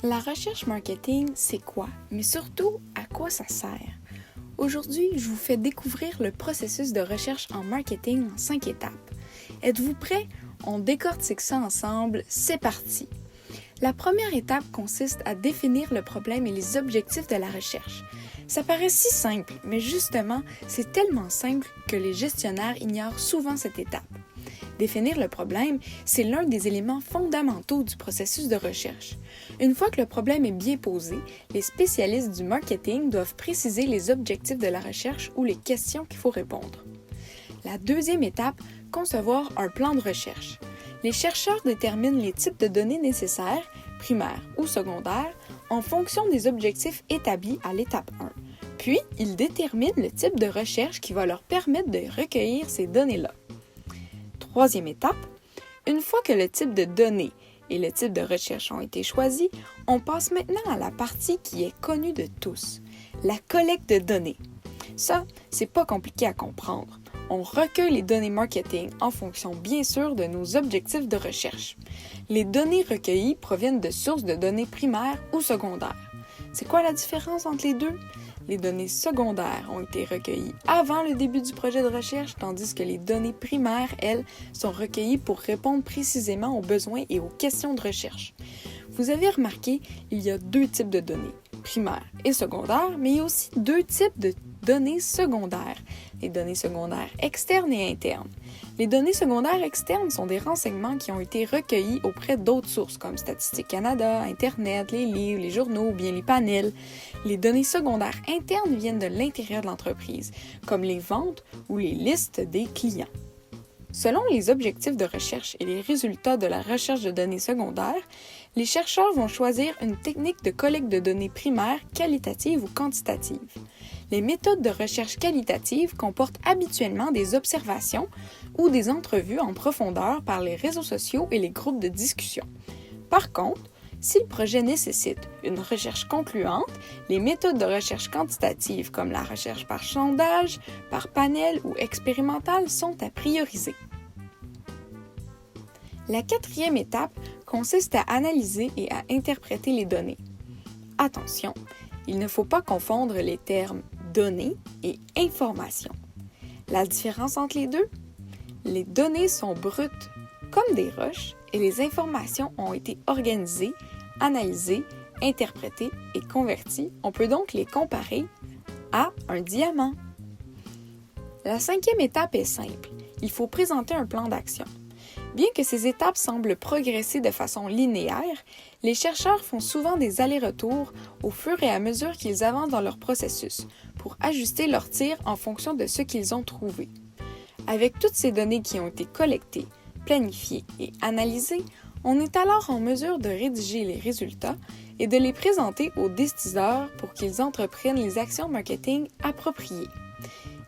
La recherche marketing, c'est quoi? Mais surtout, à quoi ça sert? Aujourd'hui, je vous fais découvrir le processus de recherche en marketing en 5 étapes. Êtes-vous prêts? On décortique ça ensemble, c'est parti! La première étape consiste à définir le problème et les objectifs de la recherche. Ça paraît si simple, mais justement, c'est tellement simple que les gestionnaires ignorent souvent cette étape. Définir le problème, c'est l'un des éléments fondamentaux du processus de recherche. Une fois que le problème est bien posé, les spécialistes du marketing doivent préciser les objectifs de la recherche ou les questions qu'il faut répondre. La deuxième étape, concevoir un plan de recherche. Les chercheurs déterminent les types de données nécessaires, primaires ou secondaires, en fonction des objectifs établis à l'étape 1. Puis, ils déterminent le type de recherche qui va leur permettre de recueillir ces données-là. Troisième étape, une fois que le type de données et le type de recherche ont été choisis, on passe maintenant à la partie qui est connue de tous, la collecte de données. Ça, c'est pas compliqué à comprendre. On recueille les données marketing en fonction bien sûr de nos objectifs de recherche. Les données recueillies proviennent de sources de données primaires ou secondaires. C'est quoi la différence entre les deux? Les données secondaires ont été recueillies avant le début du projet de recherche, tandis que les données primaires, elles, sont recueillies pour répondre précisément aux besoins et aux questions de recherche. Vous avez remarqué, il y a deux types de données, primaires et secondaires, mais il y a aussi deux types de données secondaires, les données secondaires externes et internes. Les données secondaires externes sont des renseignements qui ont été recueillis auprès d'autres sources comme Statistique Canada, Internet, les livres, les journaux ou bien les panels. Les données secondaires internes viennent de l'intérieur de l'entreprise, comme les ventes ou les listes des clients. Selon les objectifs de recherche et les résultats de la recherche de données secondaires, les chercheurs vont choisir une technique de collecte de données primaires qualitatives ou quantitatives. Les méthodes de recherche qualitative comportent habituellement des observations ou des entrevues en profondeur par les réseaux sociaux et les groupes de discussion. Par contre, si le projet nécessite une recherche concluante, les méthodes de recherche quantitative comme la recherche par sondage, par panel ou expérimentale sont à prioriser. La quatrième étape consiste à analyser et à interpréter les données. Attention, il ne faut pas confondre les termes données et information. La différence entre les deux? Les données sont brutes comme des roches et les informations ont été organisées, analysées, interprétées et converties. On peut donc les comparer à un diamant. La cinquième étape est simple. Il faut présenter un plan d'action. Bien que ces étapes semblent progresser de façon linéaire, les chercheurs font souvent des allers-retours au fur et à mesure qu'ils avancent dans leur processus pour ajuster leur tir en fonction de ce qu'ils ont trouvé. Avec toutes ces données qui ont été collectées, planifiées et analysées, on est alors en mesure de rédiger les résultats et de les présenter aux décideurs pour qu'ils entreprennent les actions marketing appropriées.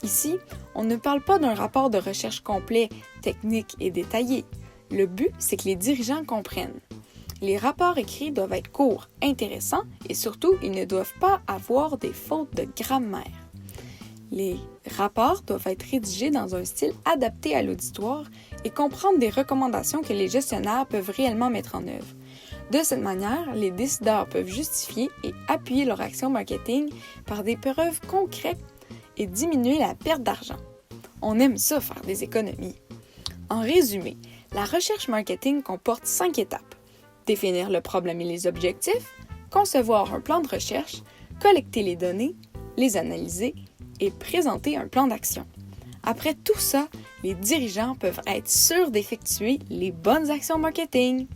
Ici, on ne parle pas d'un rapport de recherche complet, technique et détaillé. Le but, c'est que les dirigeants comprennent. Les rapports écrits doivent être courts, intéressants et surtout, ils ne doivent pas avoir des fautes de grammaire. Les rapports doivent être rédigés dans un style adapté à l'auditoire et comprendre des recommandations que les gestionnaires peuvent réellement mettre en œuvre. De cette manière, les décideurs peuvent justifier et appuyer leur action marketing par des preuves concrètes et diminuer la perte d'argent. On aime ça faire des économies. En résumé, la recherche marketing comporte 5 étapes. Définir le problème et les objectifs, concevoir un plan de recherche, collecter les données, les analyser et présenter un plan d'action. Après tout ça, les dirigeants peuvent être sûrs d'effectuer les bonnes actions marketing.